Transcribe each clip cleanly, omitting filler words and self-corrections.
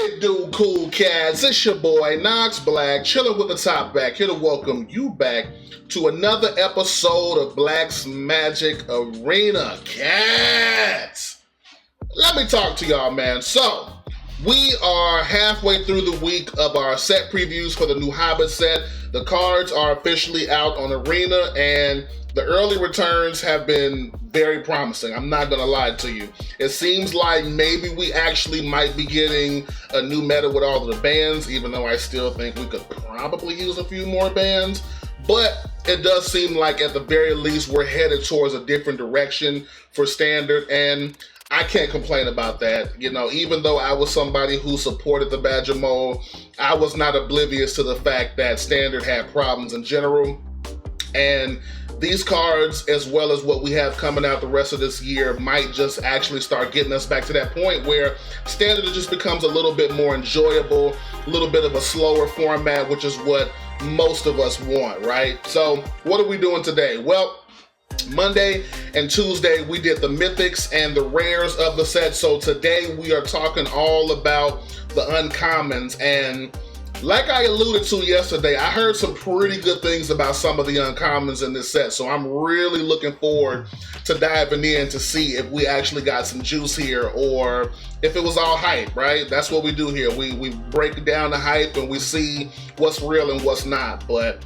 it do, cool cats? It's your boy Knox Black, chilling with the top back, here to welcome you back to another episode of Black's Magic Arena. Cats, let me talk to y'all, man. So, we are halfway through the week of our set previews for the new Hobbit set. The cards are officially out on Arena, and the early returns have been very promising. I'm not gonna lie to you. It seems like maybe we actually might be getting a new meta with all of the bans, even though I still think we could probably use a few more bans. But it does seem like at the very least we're headed towards a different direction for Standard, and I can't complain about that. You know, even though I was somebody who supported the Badger mode, I was not oblivious to the fact that Standard had problems in general. And these cards, as well as what we have coming out the rest of this year, might just actually start getting us back to that point where Standard just becomes a little bit more enjoyable, a little bit of a slower format, which is what most of us want, right? So what are we doing today? Well, Monday and Tuesday, we did the mythics and the rares of the set. So today we are talking all about the uncommons. And like I alluded to yesterday, I heard some pretty good things about some of the uncommons in this set. So I'm really looking forward to diving in to see if we actually got some juice here or if it was all hype, right? That's what we do here. We break down the hype and we see what's real and what's not. But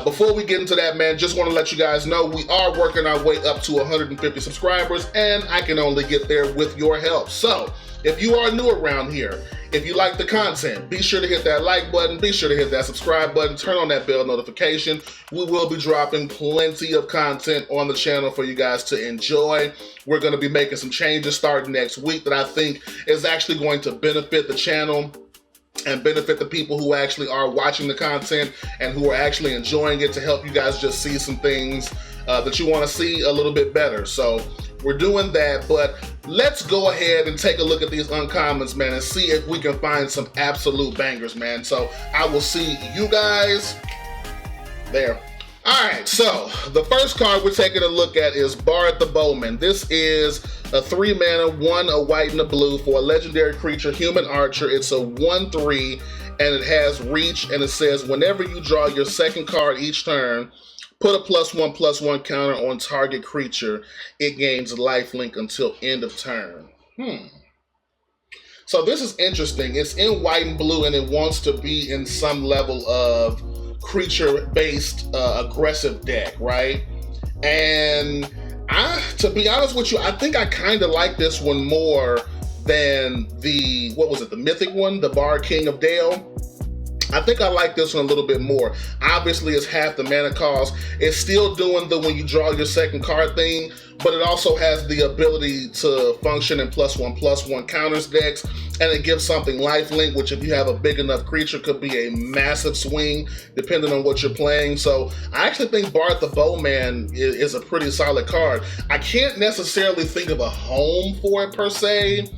before we get into that, man, just want to let you guys know we are working our way up to 150 subscribers, and I can only get there with your help. So if you are new around here, if you like the content, be sure to hit that like button, be sure to hit that subscribe button, turn on that bell notification. We will be dropping plenty of content on the channel for you guys to enjoy. We're going to be making some changes starting next week that I think is actually going to benefit the channel and benefit the people who actually are watching the content and who are actually enjoying it, to help you guys just see some things that you want to see a little bit better. So we're doing that, but let's go ahead and take a look at these uncommons, man, and see if we can find some absolute bangers, man. So I will see you guys there. All right, so the first card we're taking a look at is Bard the Bowman. This is a 3-mana, 1 a white and a blue for a legendary creature, human archer. It's a 1/3, and it has reach, and it says whenever you draw your second card each turn, put a +1/+1 counter on target creature. It gains lifelink until end of turn. So this is interesting. It's in white and blue, and it wants to be in some level of creature-based aggressive deck, right? And to be honest with you, I think I kind of like this one more than the, what was it, the mythic one, the Bard King of Dale. I think I like this one a little bit more. Obviously, it's half the mana cost. It's still doing the when you draw your second card thing, but it also has the ability to function in +1/+1 counters decks, and it gives something lifelink, which if you have a big enough creature could be a massive swing depending on what you're playing. So I actually think Bard the Bowman is a pretty solid card. I can't necessarily think of a home for it per se,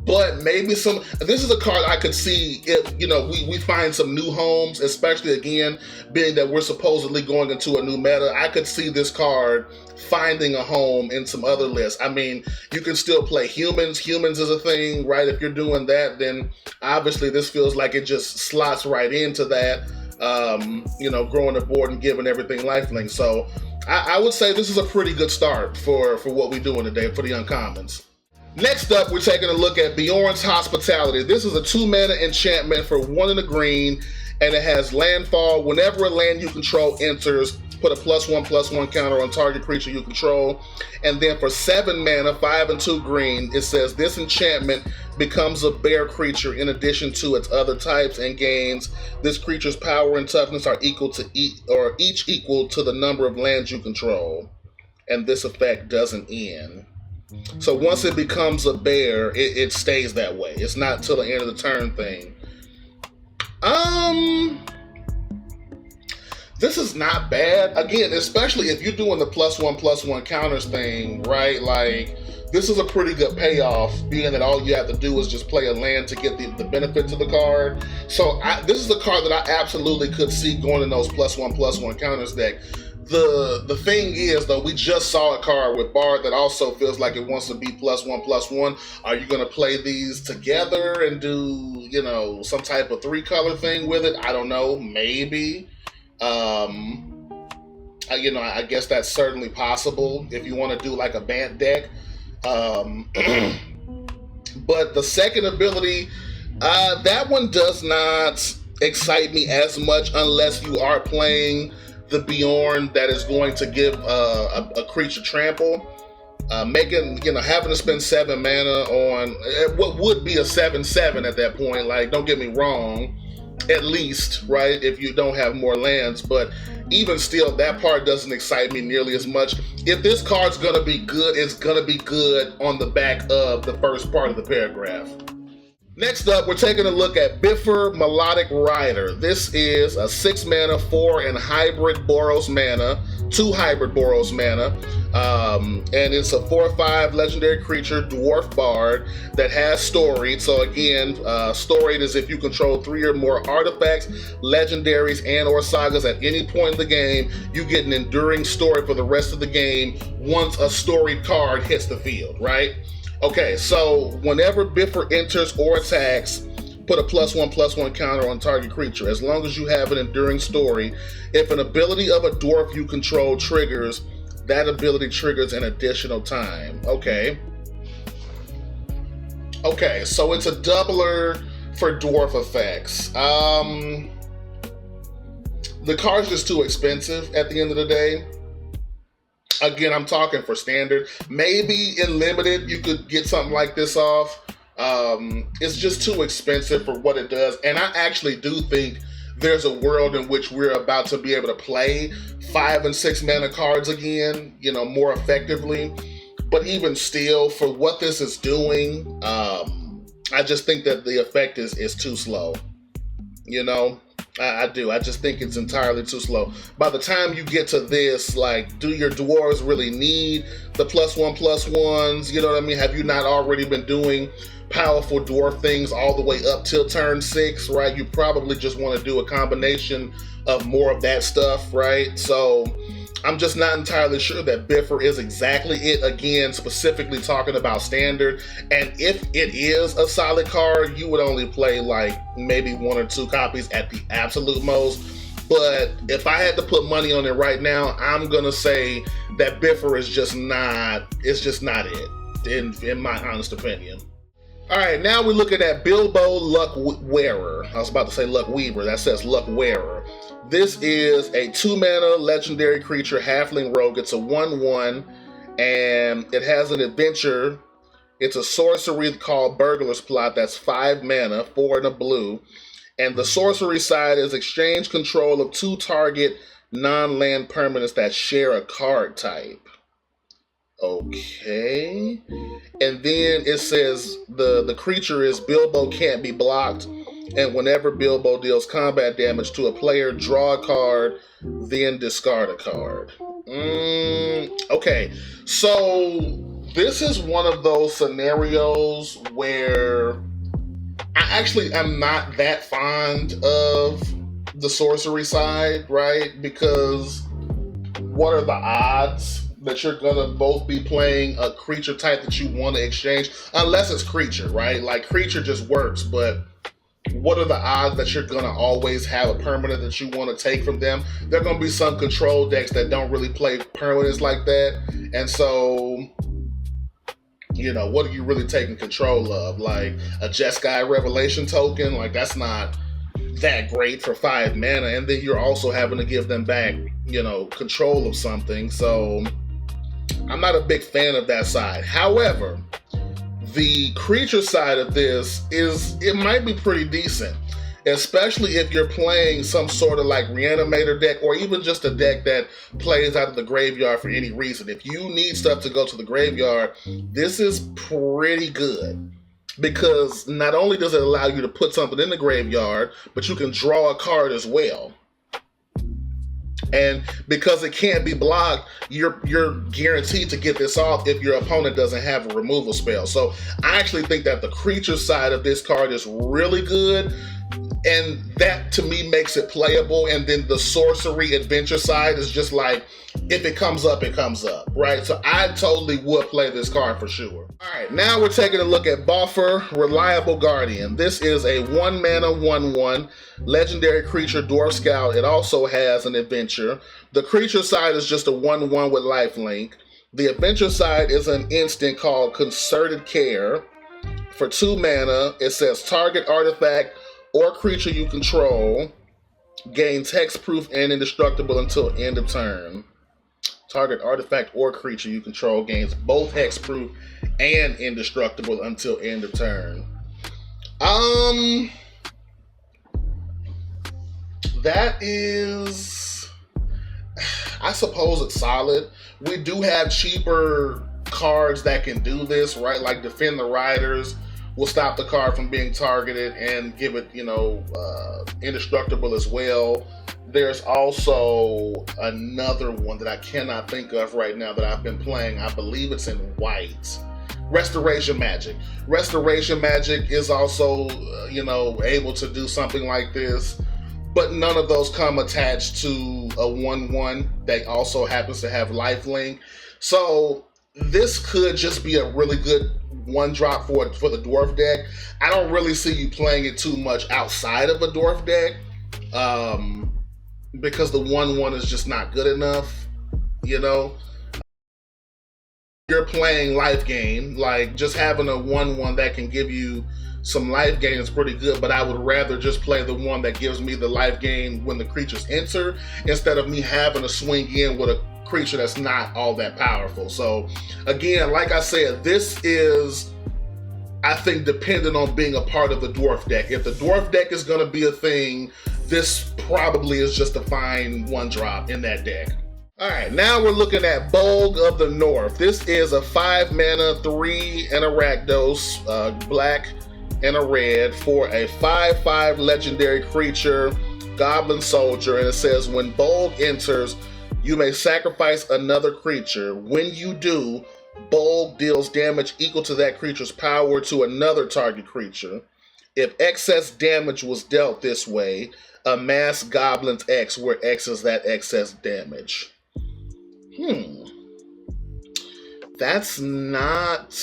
but maybe this is a card I could see if, you know, we find some new homes, especially again, being that we're supposedly going into a new meta. I could see this card finding a home in some other lists. I mean, you can still play humans. Humans is a thing, right? If you're doing that, then obviously this feels like it just slots right into that, you know, growing the board and giving everything lifelink. So I would say this is a pretty good start for what we're doing today for the uncommons. Next up, we're taking a look at Bjorn's Hospitality. This is a 2-mana enchantment for 1 in the green, and it has landfall. Whenever a land you control enters, put a +1/+1 counter on target creature you control. And then for 7 mana, 5 and 2 green, it says this enchantment becomes a bear creature in addition to its other types and gains. This creature's power and toughness are equal to each equal to the number of lands you control. And this effect doesn't end. So once it becomes a bear, it stays that way. It's not till the end of the turn thing. This is not bad. Again, especially if you're doing the +1/+1 counters thing, right? Like, this is a pretty good payoff, being that all you have to do is just play a land to get the benefit to the card. So this is a card that I absolutely could see going in those +1/+1 counters deck. The thing is, though, we just saw a card with Bard that also feels like it wants to be +1/+1. Are you going to play these together and do, you know, some type of 3-color thing with it? I don't know. Maybe. You know, I guess that's certainly possible if you want to do like a Bant deck. But the second ability, that one does not excite me as much unless you are playing the Bjorn that is going to give a creature trample. Making, you know, having to spend 7 mana on what would be a 7/7 at that point. Like, don't get me wrong, at least, right, if you don't have more lands, but even still, that part doesn't excite me nearly as much. If this card's gonna be good, it's gonna be good on the back of the first part of the paragraph. Next up, we're taking a look at Bifur Melodic Rider. This is a 6 mana, 4 and hybrid Boros mana, 2 hybrid Boros mana, and it's a 4/5 legendary creature, Dwarf Bard, that has storied. So again, storied is if you control 3 or more artifacts, legendaries, and or sagas at any point in the game, you get an enduring story for the rest of the game once a storied card hits the field, right? Okay, so whenever Bifur enters or attacks, put a +1/+1 counter on target creature. As long as you have an enduring story, if an ability of a dwarf you control triggers, that ability triggers an additional time. Okay, so it's a doubler for dwarf effects. The card's just too expensive at the end of the day. Again, I'm talking for standard. Maybe in limited, you could get something like this off. It's just too expensive for what it does. And I actually do think there's a world in which we're about to be able to play 5 and 6 mana cards again, you know, more effectively. But even still, for what this is doing, I just think that the effect is too slow. You know? I do. I just think it's entirely too slow. By the time you get to this, like, do your dwarves really need the +1/+1s? You know what I mean? Have you not already been doing powerful dwarf things all the way up till turn 6, right? You probably just want to do a combination of more of that stuff, right? So I'm just not entirely sure that Bifur is exactly it. Again, specifically talking about standard. And if it is a solid card, you would only play like maybe 1 or 2 copies at the absolute most. But if I had to put money on it right now, I'm gonna say that Bifur is just not, it's just not it, in my honest opinion. All right, now we're looking at Bilbo Luck Wearer. I was about to say Luck Weaver, that says Luck Wearer. This is a 2 mana legendary creature, halfling rogue. It's a 1/1, and it has an adventure. It's a sorcery called Burglar's Plot. That's 5 mana, 4 and a blue. And the sorcery side is exchange control of 2 target non-land permanents that share a card type. Okay. And then it says the creature is Bilbo can't be blocked. And whenever Bilbo deals combat damage to a player, draw a card, then discard a card. Okay, so this is one of those scenarios where I actually am not that fond of the sorcery side, right? Because what are the odds that you're gonna both be playing a creature type that you want to exchange? Unless it's creature, right? Like, creature just works, but what are the odds that you're gonna always have a permanent that you want to take from them? There are gonna be some control decks that don't really play permanents like that, and so, you know, what are you really taking control of? Like a Jeskai Revelation token? Like, that's not that great for 5 mana, and then you're also having to give them back, you know, control of something. So I'm not a big fan of that side. However, the creature side of this it might be pretty decent, especially if you're playing some sort of like Reanimator deck, or even just a deck that plays out of the graveyard for any reason. If you need stuff to go to the graveyard, this is pretty good, because not only does it allow you to put something in the graveyard, but you can draw a card as well. And because it can't be blocked, you're guaranteed to get this off if your opponent doesn't have a removal spell. So I actually think that the creature side of this card is really good. And that to me makes it playable. And then the sorcery adventure side is just like, if it comes up, it comes up, right? So I totally would play this card for sure. All right, now we're taking a look at Boffer, Reliable Guardian. This is a 1-mana 1/1 legendary creature Dwarf Scout. It also has an adventure. The creature side is just a 1/1 with lifelink. The adventure side is an instant called Concerted Care. For 2 mana, it says target artifact or creature you control gains hexproof and indestructible until end of turn. Target artifact or creature you control gains both hexproof and indestructible until end of turn. That is, I suppose it's solid. We do have cheaper cards that can do this, right? Like Defend the Riders will stop the card from being targeted and give it, indestructible as well. There's also another one that I cannot think of right now that I've been playing. I believe it's in white. Restoration Magic. Restoration Magic is also, able to do something like this, but none of those come attached to a 1/1 that also happens to have lifelink. So this could just be a really good 1-drop for the dwarf deck. I don't really see you playing it too much outside of a dwarf deck, because the 1/1 is just not good enough, You're playing life gain, like just having a 1/1 that can give you some life gain is pretty good, but I would rather just play the one that gives me the life gain when the creatures enter, instead of me having to swing in with a creature that's not all that powerful. So again, like I said, this is, I think, dependent on being a part of the dwarf deck. If the dwarf deck is going to be a thing, this probably is just a fine 1-drop in that deck. All right, now we're looking at Bolg of the North. This is a 5-mana 3 and a Rakdos, black and a red, for a 5/5 legendary creature, Goblin Soldier, and it says when Bolg enters, you may sacrifice another creature. When you do, Bolg deals damage equal to that creature's power to another target creature. If excess damage was dealt this way, amass Goblin's X, where X is that excess damage. That's not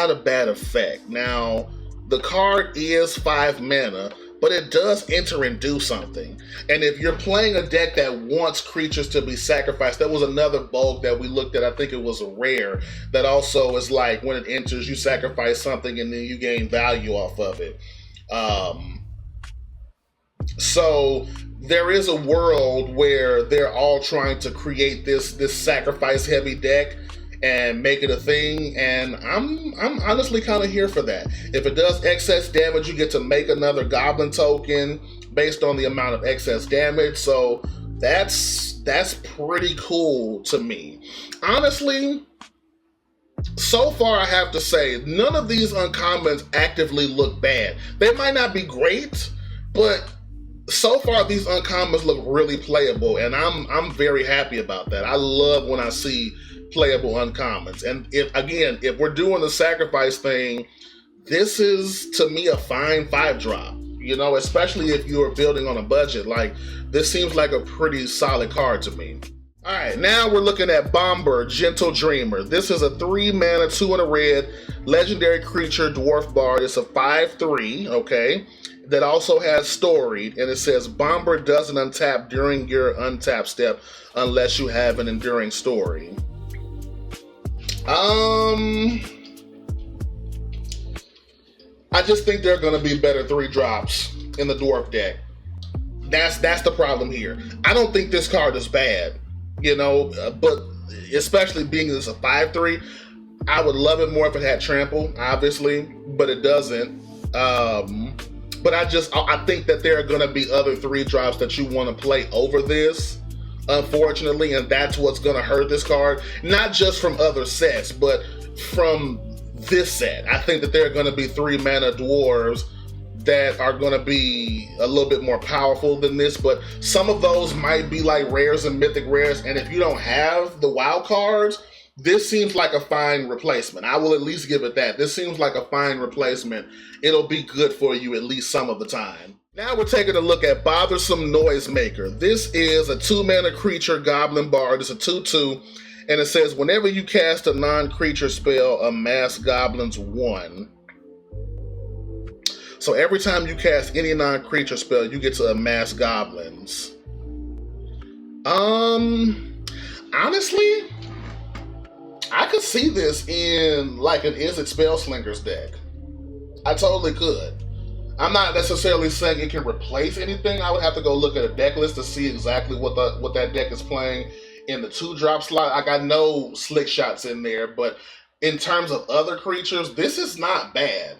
a bad effect. Now, the card is 5 mana, but it does enter and do something. And if you're playing a deck that wants creatures to be sacrificed, that was another Bolg that we looked at, I think it was a rare, that also is like when it enters, you sacrifice something and then you gain value off of it. So there is a world where they're all trying to create this sacrifice heavy deck and make it a thing, and I'm honestly kind of here for that. If it does excess damage, you get to make another Goblin token based on the amount of excess damage. So that's pretty cool to me. Honestly, so far I have to say, none of these uncommons actively look bad. They might not be great, but so far these uncommons look really playable, and I'm very happy about that. I love when I see playable uncommons. And if we're doing the sacrifice thing, this is to me a fine 5-drop, especially if you're building on a budget. Like, this seems like a pretty solid card to me. All right, now we're looking at Bomber, Gentle Dreamer. This is a 3-mana 2 and a red legendary creature Dwarf Bard. It's a 5/3, okay, that also has Storied, and it says Bomber doesn't untap during your untap step unless you have an Enduring Story. I just think there are going to be better 3-drops in the dwarf deck. That's the problem here. I don't think this card is bad, but especially being this a 5/3, I would love it more if it had trample, obviously, but it doesn't. But I think that there are going to be other 3-drops that you want to play over this, unfortunately, and that's what's going to hurt this card. Not just from other sets, but from this set. I think that there are going to be 3-mana dwarves that are going to be a little bit more powerful than this, but some of those might be like rares and mythic rares, and if you don't have the WoW cards, this seems like a fine replacement. I will at least give it that. This seems like a fine replacement. It'll be good for you at least some of the time. Now we're taking a look at Bothersome Noisemaker. This is a 2-mana creature Goblin Bard. It's a 2/2, and it says whenever you cast a non-creature spell, amass goblins 1. So every time you cast any non-creature spell, you get to amass goblins. Honestly, I could see this in like an Is It Spellslingers deck. I totally could. I'm not necessarily saying it can replace anything. I would have to go look at a deck list to see exactly what that deck is playing in the 2-drop slot. I got no slick shots in there, but in terms of other creatures, this is not bad.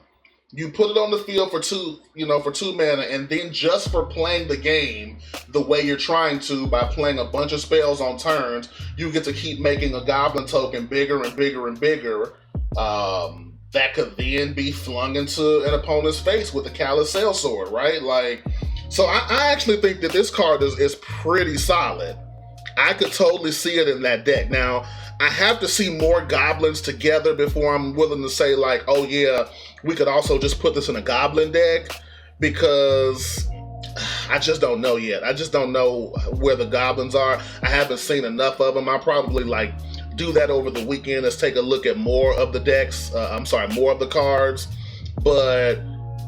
You put it on the field for 2 mana, and then just for playing the game the way you're trying to by playing a bunch of spells on turns, you get to keep making a goblin token bigger and bigger and bigger. That could then be flung into an opponent's face with the Callous Sellsword, right? Like, so I actually think that this card is pretty solid. I could totally see it in that deck. Now, I have to see more goblins together before I'm willing to say like, oh yeah, we could also just put this in a goblin deck, because I just don't know yet. I just don't know where the goblins are. I haven't seen enough of them. I'll probably like do that over the weekend. Let's take a look at more of the decks. More of the cards. But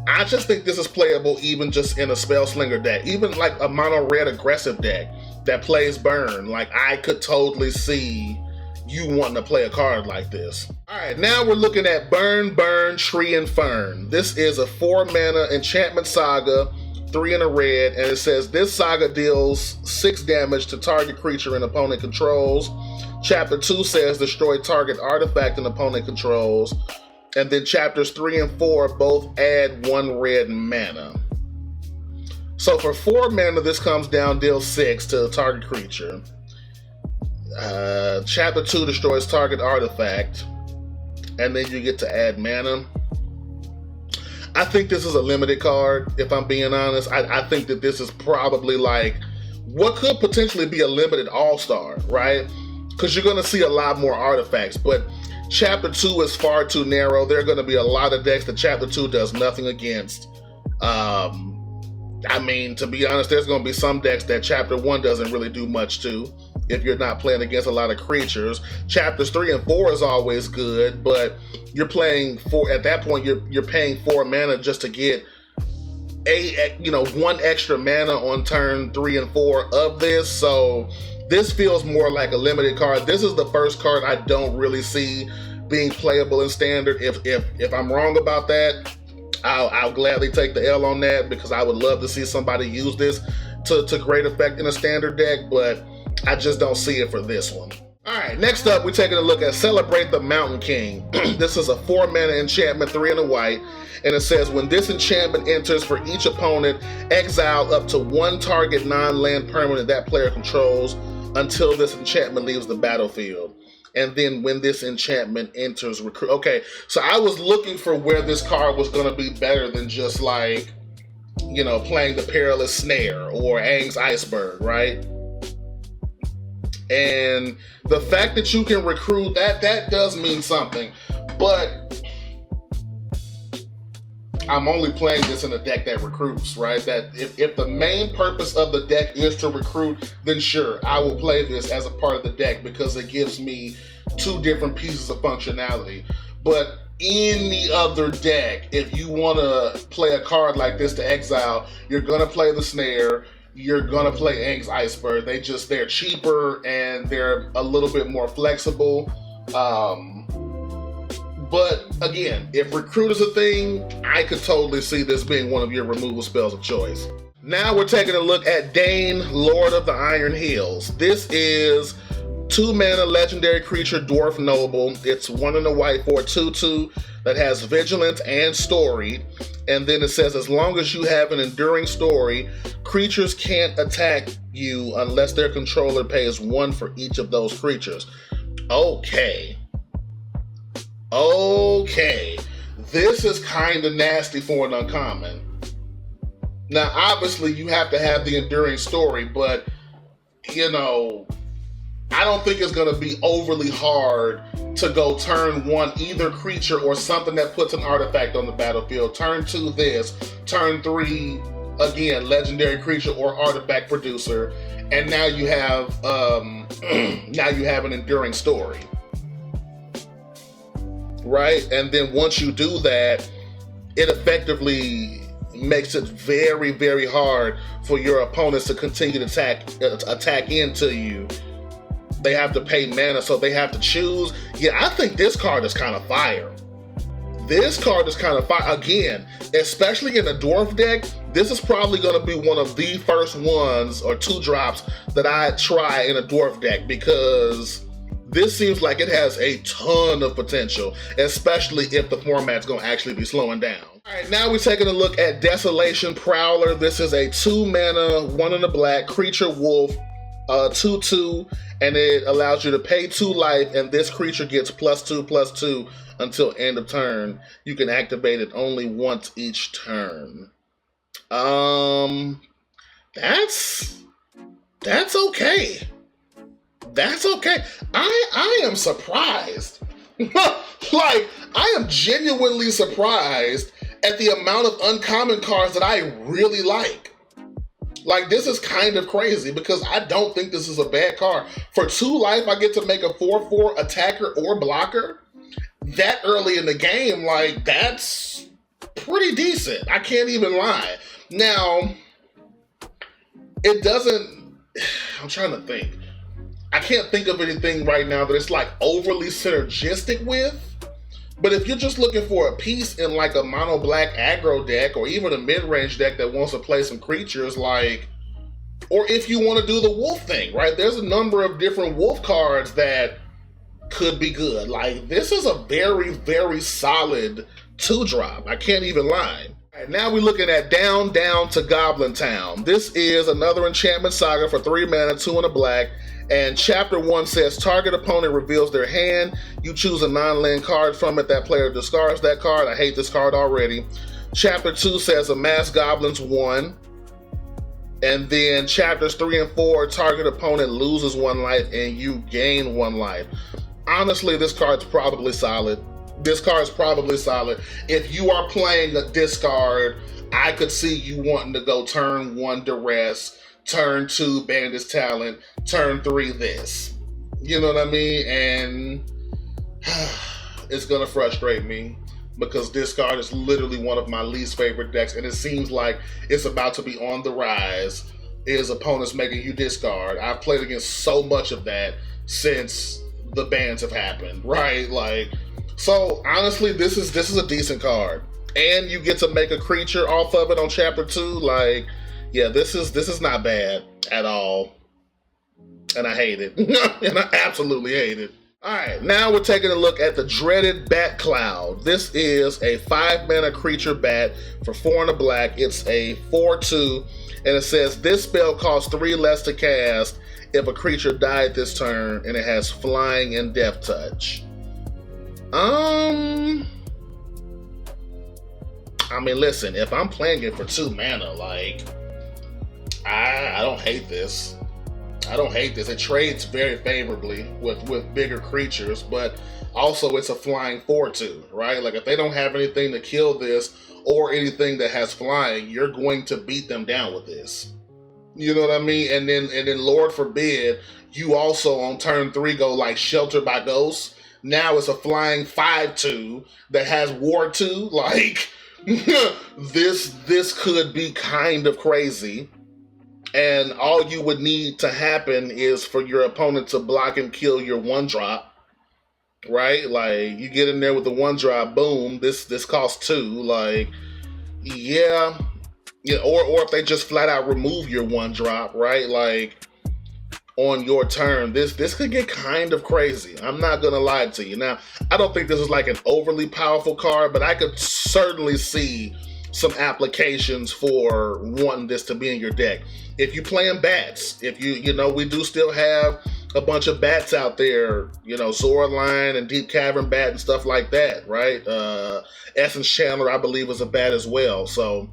I just think this is playable even just in a Spellslinger deck. Even like a mono red aggressive deck that plays burn. Like, I could totally see you wanting to play a card like this. Alright, now we're looking at Burn, Tree and Fern. This is a 4-mana enchantment saga, 3 and a red, and it says this saga deals 6 damage to target creature and opponent controls. Chapter 2 says destroy target artifact and opponent controls. And then chapters 3 and 4 both add 1 red mana. So for 4 mana, this comes down, deals 6 to a target creature. Chapter 2 destroys target artifact, and then you get to add mana. I think this is a limited card, if I'm being honest. I think that this is probably like what could potentially be a limited all-star, right? Because you're going to see a lot more artifacts, but Chapter 2 is far too narrow. There are going to be a lot of decks that Chapter 2 does nothing against. I mean, to be honest, there's going to be some decks that Chapter 1 doesn't really do much to, if you're not playing against a lot of creatures. Chapters 3 and 4 is always good, but you're playing at that point, you're paying 4 mana just to get 1 extra mana on turn 3 and 4 of this. So this feels more like a limited card. This is the first card I don't really see being playable in standard. If I'm wrong about that, I'll gladly take the L on that, because I would love to see somebody use this to great effect in a standard deck, but I just don't see it for this one. Alright, next up we're taking a look at Celebrate the Mountain King. This is a 4-mana enchantment, 3 and a white, and it says when this enchantment enters, for each opponent, exile up to 1 target non-land permanent that player controls until this enchantment leaves the battlefield. And then when this enchantment enters, recruit. Okay, so I was looking for where this card was going to be better than just like, playing the Perilous Snare or Aang's Iceberg, right? And the fact that you can recruit, that does mean something. But I'm only playing this in a deck that recruits, right? That if the main purpose of the deck is to recruit, then sure, I will play this as a part of the deck because it gives me 2 different pieces of functionality. But any other deck, if you want to play a card like this to exile, you're going to play the Snare, you're going to play Aang's Iceberg. They're cheaper and they're a little bit more flexible. But again, if recruit is a thing, I could totally see this being one of your removal spells of choice. Now we're taking a look at Dane, Lord of the Iron Hills. This is 2-mana legendary creature, Dwarf Noble. It's 1 and a white for a 2/2 that has Vigilance and Story. And then it says, as long as you have an enduring story, creatures can't attack you unless their controller pays 1 for each of those creatures. Okay, this is kind of nasty for an uncommon. Now, obviously, you have to have the enduring story, but, I don't think it's going to be overly hard to go turn 1 either creature or something that puts an artifact on the battlefield. Turn 2 this, turn 3 again legendary creature or artifact producer, and now you have an enduring story, right? And then once you do that, it effectively makes it very, very hard for your opponents to continue to attack into you. They have to pay mana, so they have to choose. Yeah, I think this card is kind of fire. This card is kind of fire. Again, especially in a dwarf deck, this is probably going to be one of the first ones or 2 drops that I try in a dwarf deck, because this seems like it has a ton of potential, especially if the format's going to actually be slowing down. All right, now we're taking a look at Desolation Prowler. This is a 2 mana, 1 in the black, creature wolf, 2/2, and it allows you to pay 2 life, and this creature gets +2/+2 until end of turn. You can activate it only once each turn. That's okay. That's okay. I am surprised. Like, I am genuinely surprised at the amount of uncommon cards that I really like. Like, this is kind of crazy because I don't think this is a bad card. For 2 life, I get to make a 4/4 attacker or blocker. That early in the game, like, that's pretty decent. I can't even lie. Now, it doesn't, I'm trying to think. I can't think of anything right now that it's like overly synergistic with. But if you're just looking for a piece in like a mono black aggro deck, or even a mid-range deck that wants to play some creatures, like, or if you want to do the wolf thing, right? There's a number of different wolf cards that could be good. Like, this is a very, very solid 2-drop. I can't even lie. All right, now we're looking at Down to Goblin Town. This is another enchantment saga for 3 mana, 2 in a black. And chapter 1 says target opponent reveals their hand. You choose a non-land card from it. That player discards that card. I hate this card already. Chapter 2 says amass goblins 1. And then chapters 3 and 4, target opponent loses 1 life and you gain 1 life. Honestly, this card's probably solid. This card's probably solid. If you are playing a discard, I could see you wanting to go turn 1 duress, turn 2 bandit's talent, turn 3 this. You know what I mean? And it's gonna frustrate me because this card is literally one of my least favorite decks, and it seems like it's about to be on the rise. Is opponents making you discard? I've played against so much of that since the bans have happened, right? Like, so honestly, this is a decent card, and you get to make a creature off of it on chapter 2. Like, yeah, this is not bad at all, and I hate it. And I absolutely hate it. All right, now we're taking a look at the dreaded Bat Cloud. This is a 5 mana creature bat for 4 and a black. It's a 4/2, and it says this spell costs 3 less to cast if a creature died this turn, and it has flying and death touch. I mean, listen, if I'm playing it for 2 mana, like, I don't hate this. I don't hate this. It trades very favorably with bigger creatures, but also it's a flying 4/2, right? Like, if they don't have anything to kill this or anything that has flying, you're going to beat them down with this. You know what I mean? And then Lord forbid, you also on turn 3 go like Shelter by Ghosts. Now it's a flying 5/2 that has War 2. Like, this could be kind of crazy. And all you would need to happen is for your opponent to block and kill your 1-drop, right? Like, you get in there with the 1-drop, boom, this costs 2. Like, yeah, or if they just flat out remove your 1-drop, right? Like, on your turn, this could get kind of crazy. I'm not gonna lie to you. Now, I don't think this is like an overly powerful card, but I could certainly see some applications for wanting this to be in your deck. If you playing bats, if we do still have a bunch of bats out there, Zoraline and Deep Cavern Bat and stuff like that, right? Essence Chandler, I believe, is a bat as well. So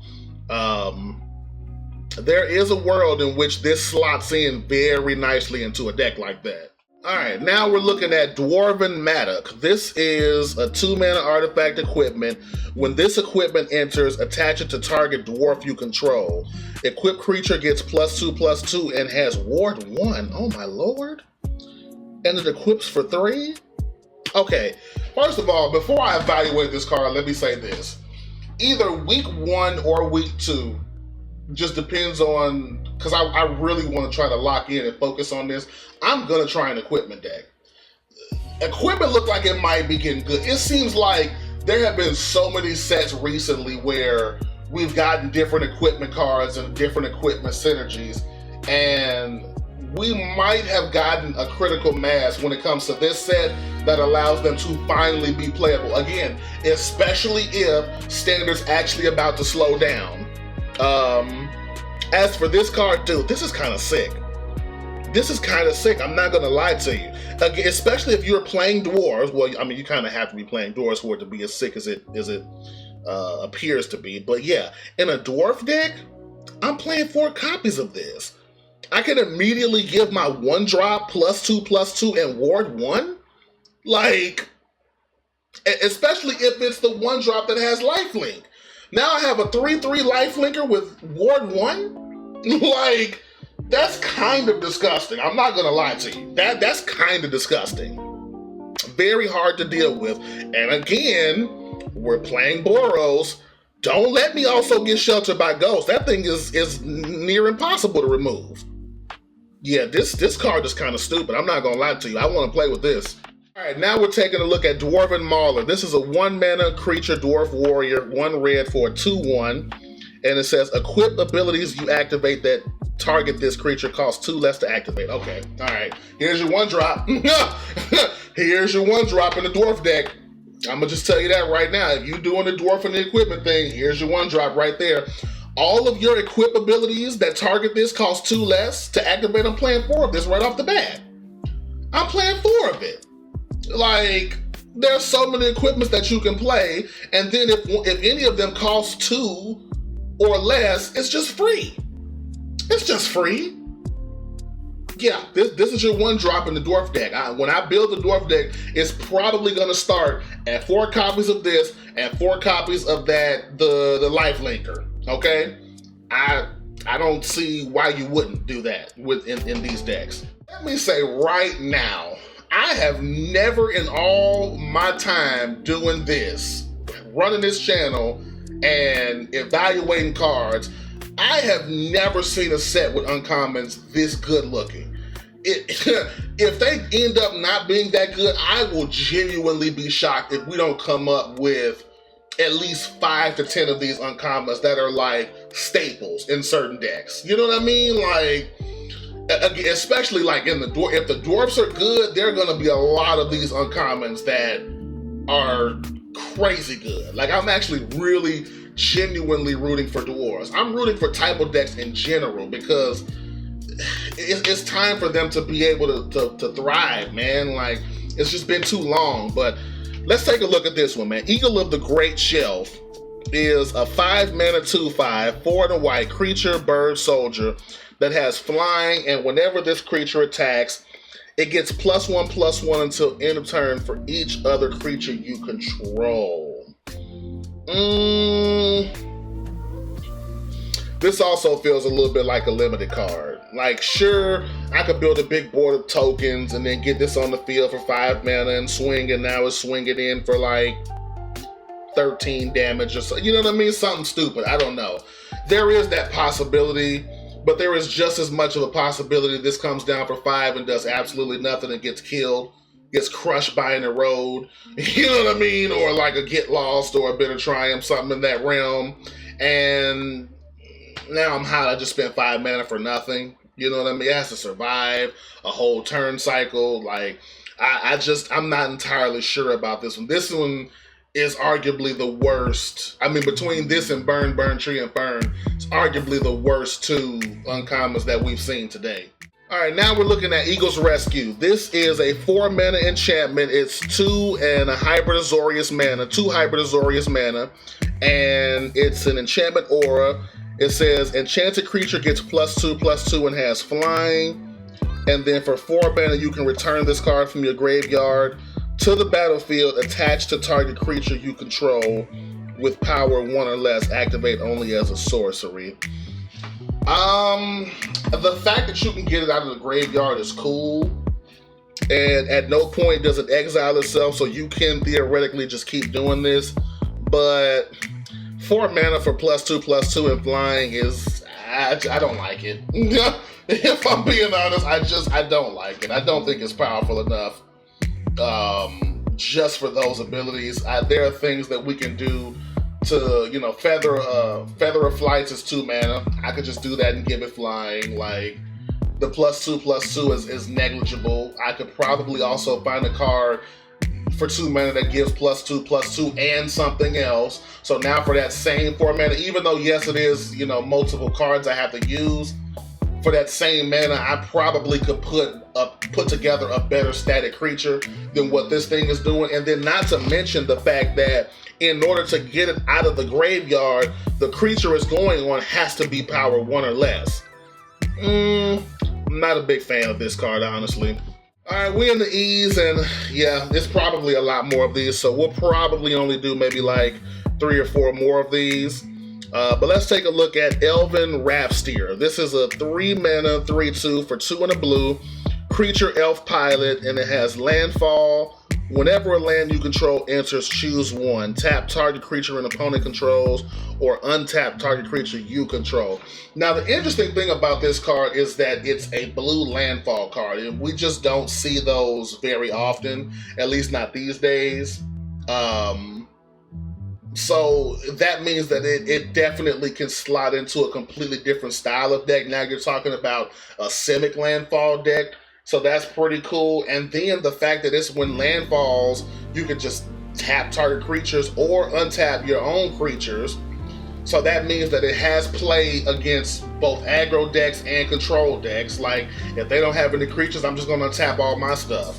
there is a world in which this slots in very nicely into a deck like that. Alright, now we're looking at Dwarven Mattock. This is a 2-mana artifact equipment. When this equipment enters, attach it to target dwarf you control. Equipped creature gets +2/+2 and has ward 1. Oh my lord. And it equips for 3? Okay, first of all, before I evaluate this card, let me say this. Either week 1 or week 2, just depends on, because I really want to try to lock in and focus on this. I'm going to try an equipment deck. Equipment look like it might be getting good. It seems like there have been so many sets recently where we've gotten different equipment cards and different equipment synergies, and we might have gotten a critical mass when it comes to this set that allows them to finally be playable. Again, especially if Standard's actually about to slow down. As for this card, dude, this is kind of sick. This is kind of sick, I'm not gonna lie to you. Again, especially if you're playing dwarves. Well, I mean, you kind of have to be playing dwarves for it to be as sick as it appears to be. But yeah, in a dwarf deck, I'm playing 4 copies of this. I can immediately give my 1-drop +2/+2 and ward 1. Like, especially if it's the 1-drop that has lifelink. Now I have a 3/3 lifelinker with ward 1. Like, that's kind of disgusting. I'm not gonna lie to you. That's kind of disgusting. Very hard to deal with. And again, we're playing Boros. Don't let me also get sheltered by Ghost. That thing is near impossible to remove. Yeah, this card is kind of stupid. I'm not gonna lie to you. I want to play with this. All right, now we're taking a look at Dwarven Mauler. This is a 1-mana creature dwarf warrior, 1 red for a 2/1. And it says equip abilities you activate that target this creature costs 2 less to activate. Okay, all right. Here's your 1-drop. Here's your 1-drop in the dwarf deck. I'm gonna just tell you that right now. If you're doing the dwarf and the equipment thing, here's your 1-drop right there. All of your equip abilities that target this cost 2 less to activate. I'm playing 4 of this right off the bat. I'm playing 4 of it. Like, there's so many equipments that you can play, and then if any of them cost 2 or less, it's just free. It's just free. Yeah, this is your 1-drop in the dwarf deck. When I build the dwarf deck, it's probably gonna start at 4 copies of this and 4 copies of that, the life linker. Okay? I don't see why you wouldn't do that in these decks. Let me say right now, I have never in all my time doing this, running this channel and evaluating cards, I have never seen a set with uncommons this good looking. If they end up not being that good, I will genuinely be shocked if we don't come up with at least 5 to 10 of these uncommons that are like staples in certain decks. You know what I mean? Like, especially like in the dwarf, if the dwarfs are good, there are gonna be a lot of these uncommons that are crazy good. Like, I'm actually really genuinely rooting for dwarves. I'm rooting for typo decks in general because it's time for them to be able to thrive, man. Like, it's just been too long. But let's take a look at this one, man. Eagle of the Great Shelf is a 5-mana 2/5, 4 and a white creature, bird, soldier that has flying, and whenever this creature attacks, it gets +1/+1 until end of turn for each other creature you control. This also feels a little bit like a limited card. Like, sure, I could build a big board of tokens and then get this on the field for 5 mana and swing, and now it's swing it in for like 13 damage or so. You know what I mean? Something stupid. I don't know. There is that possibility, but there is just as much of a possibility this comes down for 5 and does absolutely nothing and gets killed, gets crushed by in the road. You know what I mean? Or like a Get Lost or a Bitter Triumph, something in that realm. And now I'm hot. I just spent 5 mana for nothing. You know what I mean? It has to survive a whole turn cycle. Like, I'm not entirely sure about this one. This one is arguably the worst. I mean, between this and Burn, Tree, and Burn, it's arguably the worst 2 uncommons that we've seen today. All right, now we're looking at Eagle's Rescue. This is a 4-mana enchantment. It's 2 and a Hybrid Azorius mana, 2 Hybrid Azorius mana, and it's an enchantment aura. It says enchanted creature gets +2/+2 and has flying. And then for 4 mana, you can return this card from your graveyard to the battlefield attached to target creature you control with power 1 or less. Activate only as a sorcery. The fact that you can get it out of the graveyard is cool. And at no point does it exile itself, so you can theoretically just keep doing this. But 4 mana for +2/+2 and flying is, I don't like it. If I'm being honest, I don't like it. I don't think it's powerful enough just for those abilities. There are things that we can do to, you know, Feather of Flights is 2 mana. I could just do that and give it flying. Like, the +2/+2 is negligible. I could probably also find a card for 2 mana that gives +2/+2 and something else. So now for that same 4 mana, even though yes it is, you know, multiple cards I have to use, for that same mana, I probably could put together a better static creature than what this thing is doing. And then not to mention the fact that in order to get it out of the graveyard, the creature it's going on has to be power 1 or less. I'm not a big fan of this card, honestly. All right, we in the E's, and yeah, it's probably a lot more of these, so we'll probably only do maybe like 3 or 4 more of these. But let's take a look at Elven Rapsteer. This is a 3 mana, 3/2 for 2 and a blue. Creature elf pilot, and it has landfall. Whenever a land you control enters, choose 1. Tap target creature an opponent controls, or untap target creature you control. Now, the interesting thing about this card is that it's a blue landfall card, and we just don't see those very often, at least not these days. So that means that it definitely can slot into a completely different style of deck. Now you're talking about a Simic landfall deck. So that's pretty cool. And then the fact that it's when land falls, you can just tap target creatures or untap your own creatures. So that means that it has play against both aggro decks and control decks. Like, if they don't have any creatures, I'm just going to untap all my stuff.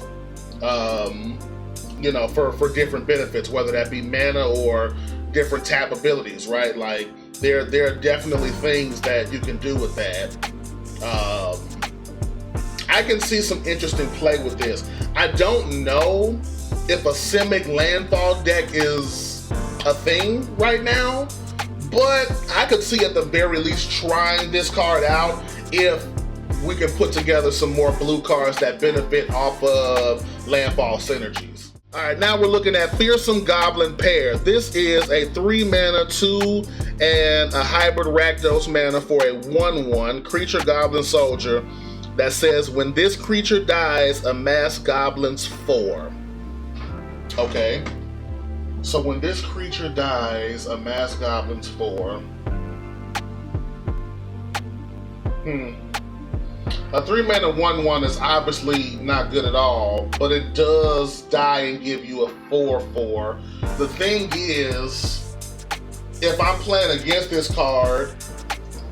You know, for different benefits, whether that be mana or different tap abilities, right? Like, there are definitely things that you can do with that. I can see some interesting play with this. I don't know if a Simic landfall deck is a thing right now, but I could see at the very least trying this card out if we can put together some more blue cards that benefit off of landfall synergies. All right, now we're looking at Fearsome Goblin Pair. This is a 3 mana, 2 and a hybrid Rakdos mana for a 1/1 creature goblin soldier that says when this creature dies, amass goblins 4. Okay. So when this creature dies, amass goblins 4. A 3 mana 1/1 is obviously not good at all, but it does die and give you a 4/4. The thing is, if I'm playing against this card,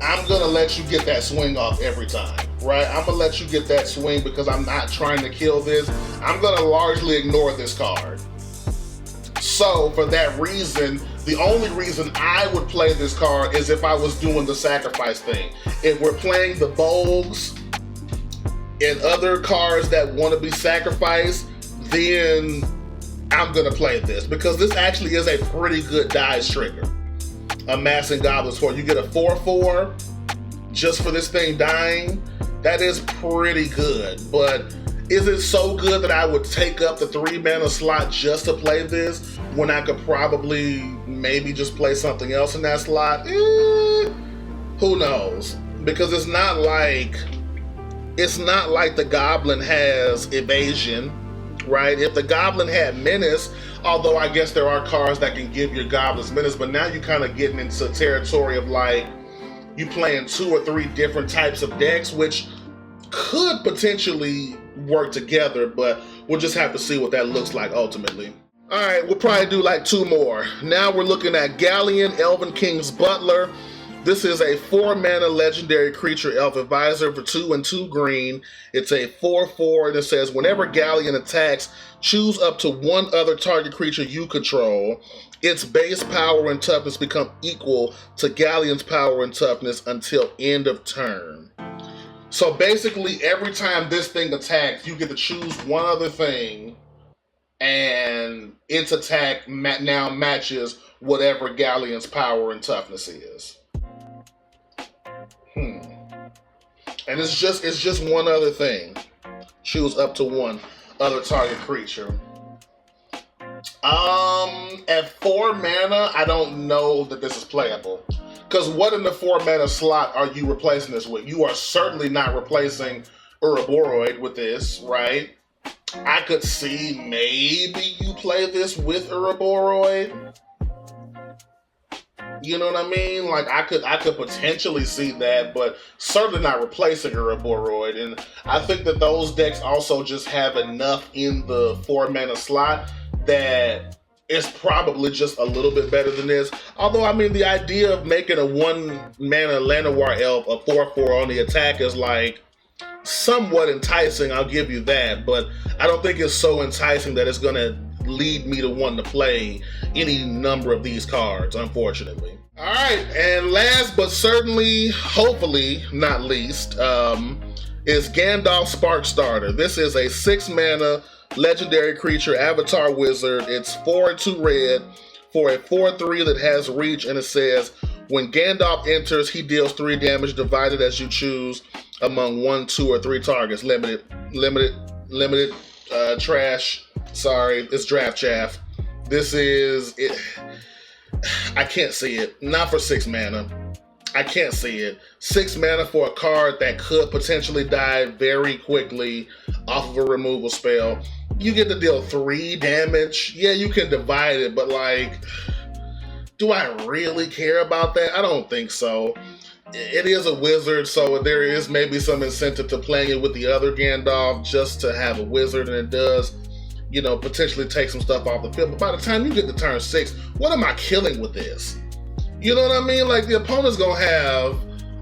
I'm gonna let you get that swing off every time, right? I'm gonna let you get that swing because I'm not trying to kill this. I'm gonna largely ignore this card. So for that reason, the only reason I would play this card is if I was doing the sacrifice thing. If we're playing the Bogues and other cards that want to be sacrificed, then I'm gonna play this because this actually is a pretty good dice trigger. Amassing goblins 4. You get a 4/4 just for this thing dying. That is pretty good, but is it so good that I would take up the 3 mana slot just to play this when I could probably maybe just play something else in that slot? Who knows? Because it's not like the goblin has evasion, right? If the goblin had menace, although I guess there are cards that can give your goblins menace, but now you're kind of getting into territory of like you playing 2 or 3 different types of decks, which could potentially work together, but we'll just have to see what that looks like ultimately. All right, we'll probably do like 2 more. Now we're looking at Galleon, Elven King's Butler. This is a 4 mana legendary creature elf advisor for 2 and 2 green. It's a 4/4 and it says whenever Galleon attacks, choose up to 1 other target creature you control. Its base power and toughness become equal to Galleon's power and toughness until end of turn. So basically, every time this thing attacks, you get to choose one other thing, and its attack now matches whatever Galleon's power and toughness is. And it's just one other thing. Choose up to one other target creature. At 4 mana, I don't know that this is playable. Because what in the 4 mana slot are you replacing this with? You are certainly not replacing Ouroboros with this, right? I could see maybe you play this with Ouroboros. You know what I mean? Like I could potentially see that, but certainly not replacing Ouroboros. And I think that those decks also just have enough in the 4 mana slot that it's probably just a little bit better than this. Although, I mean, the idea of making a 1 mana Llanowar Elf a 4/4 on the attack is like somewhat enticing, I'll give you that, but I don't think it's so enticing that it's gonna lead me to want to play any number of these cards, unfortunately. All right, and last but certainly, hopefully not least, is Gandalf Sparkstarter. This is a 6 mana legendary creature, Avatar Wizard. It's 4/2 red for a 4/3 that has reach, and it says, when Gandalf enters, he deals 3 damage divided as you choose among 1, 2, or 3 targets. Limited, trash. Sorry, it's draft chaff. This is it. I can't see it. Not for 6 mana. I can't see it. 6 mana for a card that could potentially die very quickly off of a removal spell. You get to deal 3 damage. Yeah, you can divide it, but like, do I really care about that? I don't think so. It is a wizard, so there is maybe some incentive to playing it with the other Gandalf just to have a wizard, and it does, you know, potentially take some stuff off the field. But by the time you get to turn 6, what am I killing with this? You know what I mean? Like, the opponent's gonna have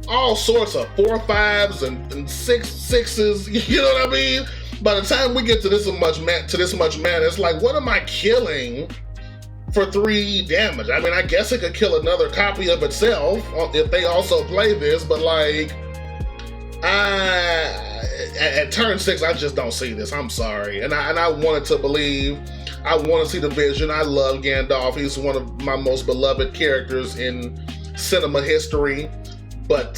all sorts of 4/5s and 6/6s. You know what I mean? By the time we get to this much mana, it's like, what am I killing for 3 damage? I mean, I guess it could kill another copy of itself if they also play this, but like, at turn 6, I just don't see this. I'm sorry, and I wanted to believe. I want to see the vision. I love Gandalf. He's one of my most beloved characters in cinema history, but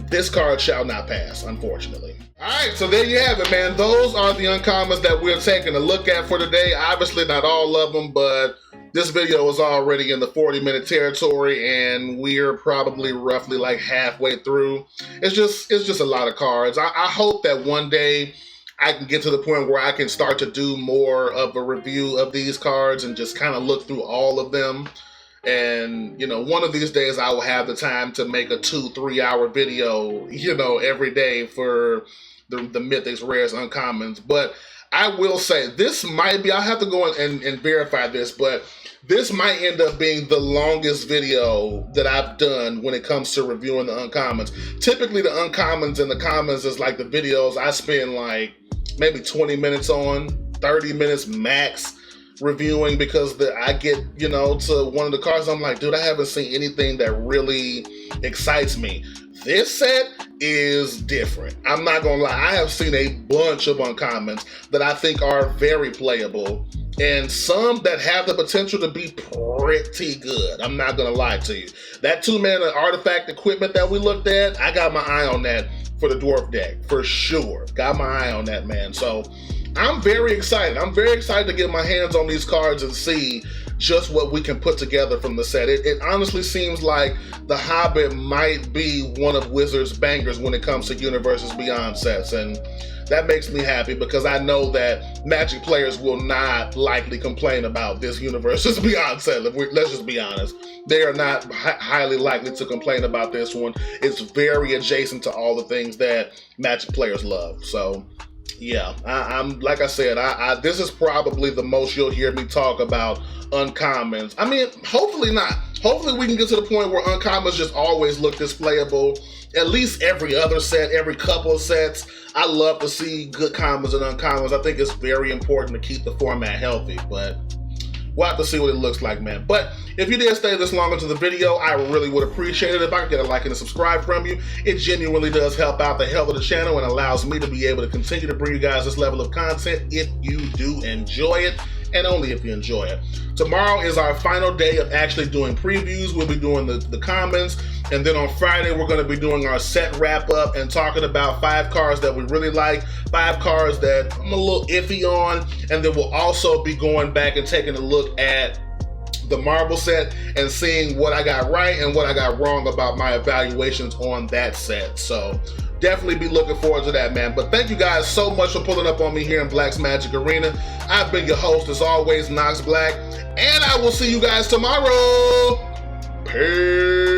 this card shall not pass, unfortunately. All right, so there you have it, man. Those are the uncommons that we're taking a look at for today. Obviously, not all of them, but this video is already in the 40-minute territory, and we're probably roughly like halfway through. It's just a lot of cards. I hope that one day I can get to the point where I can start to do more of a review of these cards and just kind of look through all of them. And, you know, one of these days I will have the time to make a 2-3 hour video, you know, every day for the mythics, rares, uncommons. But I will say this might be, I'll have to go and verify this, but this might end up being the longest video that I've done when it comes to reviewing the uncommons. Typically the uncommons and the commons is like the videos I spend like maybe 20 minutes on, 30 minutes max reviewing, because I get, you know, to one of the cards, I'm like, dude, I haven't seen anything that really excites me. This set is different. I'm not gonna lie, I have seen a bunch of uncommons that I think are very playable, and some that have the potential to be pretty good. I'm not gonna lie to you. That 2 mana artifact equipment that we looked at, I got my eye on that for the dwarf deck, for sure. Got my eye on that, man. So I'm very excited. I'm very excited to get my hands on these cards and see just what we can put together from the set. It honestly seems like the Hobbit might be one of Wizards' bangers when it comes to Universes Beyond sets, and that makes me happy because I know that Magic players will not likely complain about this Universes Beyond set. Let's just be honest. They are not highly likely to complain about this one. It's very adjacent to all the things that Magic players love. So yeah, I'm like I said, this is probably the most you'll hear me talk about uncommons. I mean, hopefully not. Hopefully we can get to the point where uncommons just always look this playable. At least every other set, every couple of sets. I love to see good commons and uncommons. I think it's very important to keep the format healthy, but we'll have to see what it looks like, man. But if you did stay this long into the video, I really would appreciate it if I could get a like and a subscribe from you. It genuinely does help out the health of the channel and allows me to be able to continue to bring you guys this level of content if you do enjoy it, and only if you enjoy it. Tomorrow is our final day of actually doing previews. We'll be doing the commons, and then on Friday we're going to be doing our set wrap up and talking about 5 cards that we really like, 5 cards that I'm a little iffy on, and then we'll also be going back and taking a look at the marble set and seeing what I got right and what I got wrong about my evaluations on that set. So definitely be looking forward to that, man. But thank you guys so much for pulling up on me here in Black's Magic Arena. I've been your host as always, Nox Black, and I will see you guys tomorrow. Peace.